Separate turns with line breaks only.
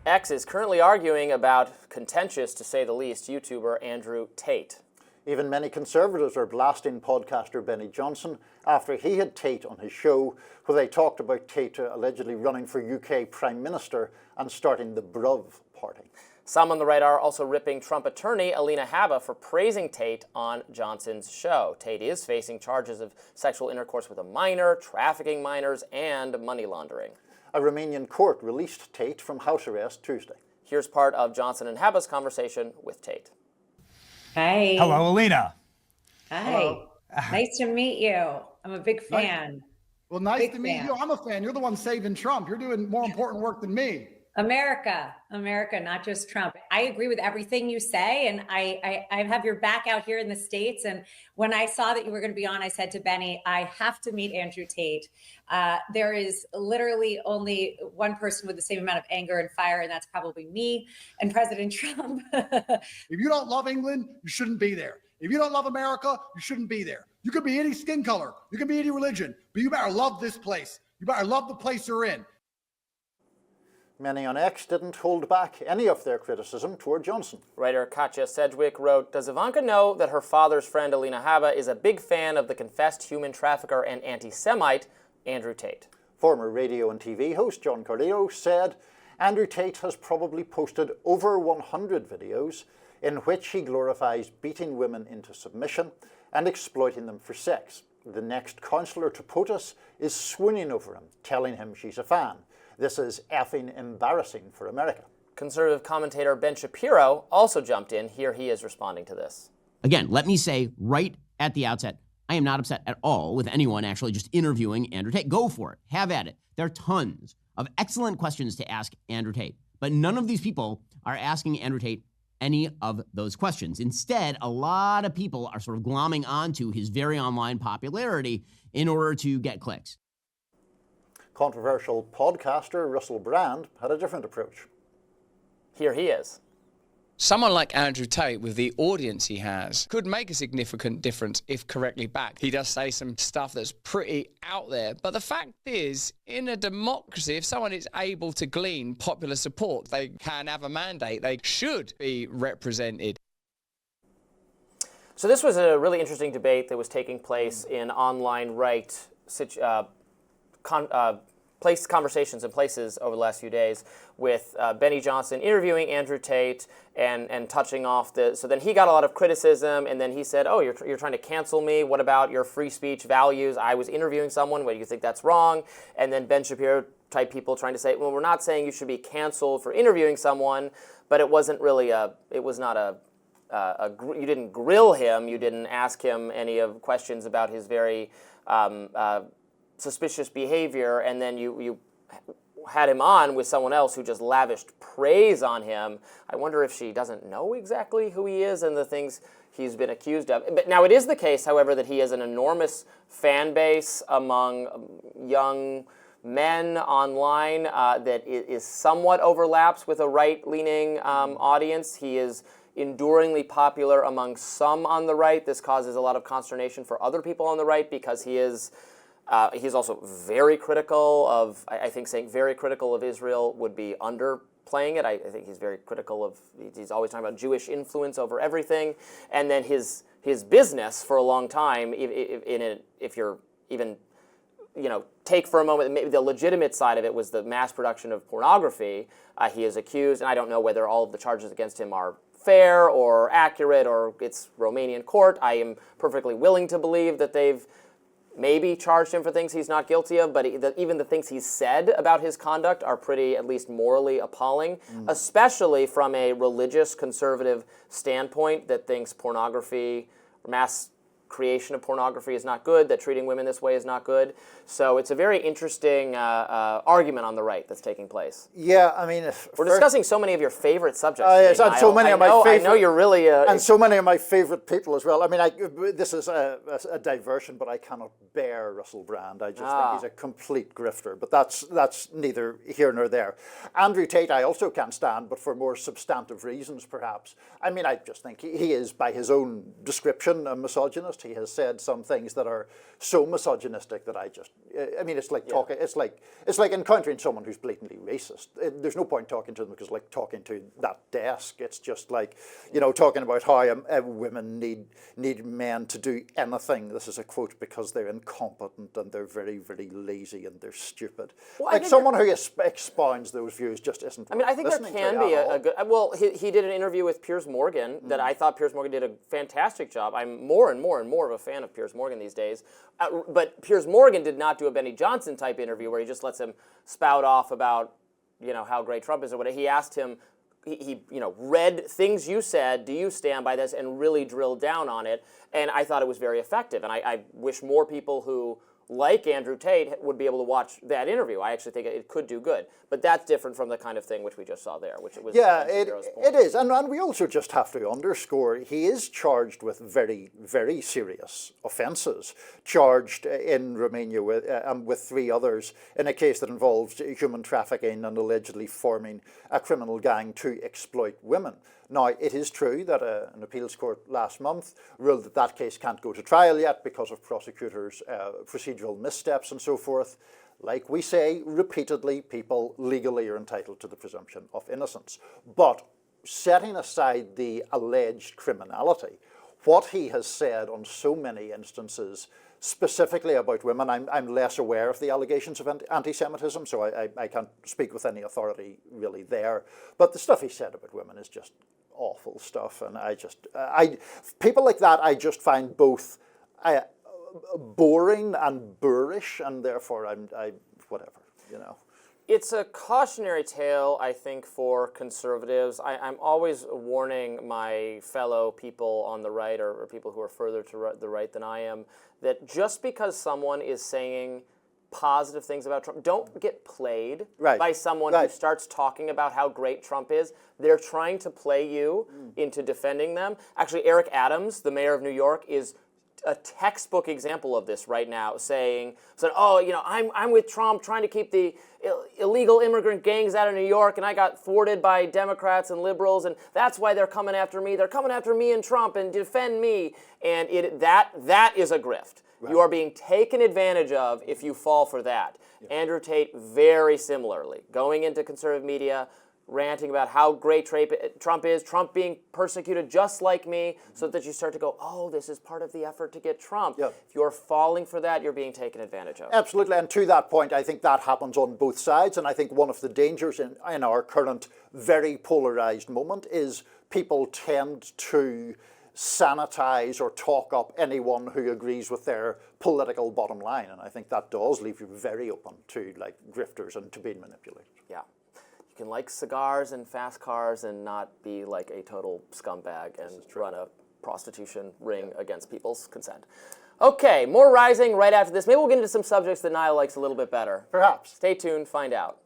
X is currently arguing about contentious, to say the least, YouTuber Andrew Tate.
Even many conservatives are blasting podcaster Benny Johnson after he had Tate on his show, where they talked about Tate allegedly running for UK Prime Minister and starting the Bruv party.
Some on the right are also ripping Trump attorney Alina Habba for praising Tate on Johnson's show. Tate is facing charges of sexual intercourse with a minor, trafficking minors, and money laundering.
A Romanian court released Tate from house arrest Tuesday.
Here's part of Johnson and Habba's conversation with Tate.
Hey.
Hello, Alina.
Hi.
Hello.
Nice to meet you. I'm a big fan.
Well, nice
Big
to meet
fan.
you. I'm a fan. You're the one saving Trump. You're doing more important work than me.
America, not just Trump. I agree with everything you say. And I have your back out here in the States. And when I saw that you were going to be on, I said to Benny, I have to meet Andrew Tate. There is literally only one person with the same amount of anger and fire, and that's probably me and President Trump.
If you don't love England, you shouldn't be there. If you don't love America, you shouldn't be there. You could be any skin color. You can be any religion, but you better love this place. You better love the place you're in.
Many on X didn't hold back any of their criticism toward Johnson.
Writer Katja Sedgwick wrote, "Does Ivanka know that her father's friend Alina Habba is a big fan of the confessed human trafficker and anti-Semite Andrew Tate?"
Former radio and TV host John Carleo said Andrew Tate has probably posted over 100 videos in which he glorifies beating women into submission and exploiting them for sex. The next councillor to POTUS is swooning over him, telling him she's a fan. This is effing embarrassing for America.
Conservative commentator Ben Shapiro also jumped in. Here he is responding to this.
Again, let me say right at the outset, I am not upset at all with anyone actually just interviewing Andrew Tate. Go for it. Have at it. There are tons of excellent questions to ask Andrew Tate, but none of these people are asking Andrew Tate any of those questions. Instead, a lot of people are sort of glomming onto his very online popularity in order to get clicks.
Controversial podcaster Russell Brand had a different approach.
Here he is.
Someone like Andrew Tate, with the audience he has, could make a significant difference if correctly backed. He does say some stuff that's pretty out there. But the fact is, in a democracy, if someone is able to glean popular support, they can have a mandate. They should be represented.
So this was a really interesting debate that was taking place in online right conversations and places over the last few days, with Benny Johnson interviewing Andrew Tate and touching off the. So then he got a lot of criticism, and then he said, "Oh, you're trying to cancel me. What about your free speech values? I was interviewing someone. What do you think that's wrong?" And then Ben Shapiro type people trying to say, "Well, we're not saying you should be canceled for interviewing someone, but it wasn't really you didn't grill him. You didn't ask him any of questions about his very suspicious behavior, and then you had him on with someone else who just lavished praise on him. I wonder if she doesn't know exactly who he is and the things he's been accused of." But now it is the case, however, that he has an enormous fan base among young men online that is somewhat overlaps with a right-leaning audience. He is enduringly popular among some on the right. This causes a lot of consternation for other people on the right because he's also very critical of, I think saying very critical of Israel would be underplaying it. I think he's very critical of, he's always talking about Jewish influence over everything. And then his business for a long time, if you're even, take for a moment, maybe the legitimate side of it was the mass production of pornography. He is accused, and I don't know whether all of the charges against him are fair or accurate or it's Romanian court. I am perfectly willing to believe that they've maybe charged him for things he's not guilty of, but even the things he's said about his conduct are pretty, at least morally, appalling, especially from a religious conservative standpoint that thinks pornography, mass creation of pornography is not good, that treating women this way is not good. So it's a very interesting argument on the right that's taking place.
Yeah, I mean,
we're discussing so many of your favorite subjects.
Yes, and so many of my favorite.
I know you're really,
and so many of my favorite people as well. I mean, this is a diversion, but I cannot bear Russell Brand. I just think he's a complete grifter. But that's neither here nor there. Andrew Tate, I also can't stand, but for more substantive reasons, perhaps. I mean, I just think he is, by his own description, a misogynist. He has said some things that are so misogynistic that I just I mean, it's like talking. It's like encountering someone who's blatantly racist. There's no point talking to them because, like, talking to that desk. It's just like, talking about how women need men to do anything. This is a quote, because they're incompetent and they're very, very lazy and they're stupid.
Well,
like someone who expounds those views just isn't.
I mean, I think there can be a good. Well, he did an interview with Piers Morgan that I thought Piers Morgan did a fantastic job. I'm more and more of a fan of Piers Morgan these days. But Piers Morgan did not do a Benny Johnson type interview where he just lets him spout off about, how great Trump is or whatever. He asked him, he read things you said, do you stand by this, and really drilled down on it. And I thought it was very effective. And I wish more people who like Andrew Tate would be able to watch that interview. I actually think it could do good. But that's different from the kind of thing which we just saw there, which it was.
Yeah, it is. And we also just have to underscore, he is charged with very, very serious offences, charged in Romania with 3 others in a case that involves human trafficking and allegedly forming a criminal gang to exploit women. Now, it is true that an appeals court last month ruled that case can't go to trial yet because of prosecutors' procedural missteps and so forth. Like we say repeatedly, people legally are entitled to the presumption of innocence. But setting aside the alleged criminality, what he has said on so many instances, specifically about women, I'm less aware of the allegations of anti-Semitism, so I can't speak with any authority really there. But the stuff he said about women is just awful stuff, and people like that I just find both boring and boorish, and therefore I whatever.
It's a cautionary tale, I think, for conservatives. I'm always warning my fellow people on the right, or people who are further to the right than I am, that just because someone is saying positive things about Trump, don't get played by someone who starts talking about how great Trump is. They're trying to play you into defending them. Actually, Eric Adams, the mayor of New York, is a textbook example of this right now, saying, I'm with Trump, trying to keep the illegal immigrant gangs out of New York, and I got thwarted by Democrats and liberals, and that's why they're coming after me. They're coming after me and Trump and defend me. And that is a grift. Right. You are being taken advantage of if you fall for that. Yeah. Andrew Tate, very similarly, going into conservative media, ranting about how great Trump is, Trump being persecuted just like me, so that you start to go, oh, this is part of the effort to get Trump. Yep. If you're falling for that, you're being taken advantage of.
Absolutely, and to that point, I think that happens on both sides, and I think one of the dangers in our current very polarized moment is people tend to sanitize or talk up anyone who agrees with their political bottom line, and I think that does leave you very open to like grifters and to being manipulated.
Yeah. You can like cigars and fast cars and not be like a total scumbag and run a prostitution ring against people's consent. Okay, more Rising right after this. Maybe we'll get into some subjects that Niall likes a little bit better.
Perhaps.
Stay tuned, find out.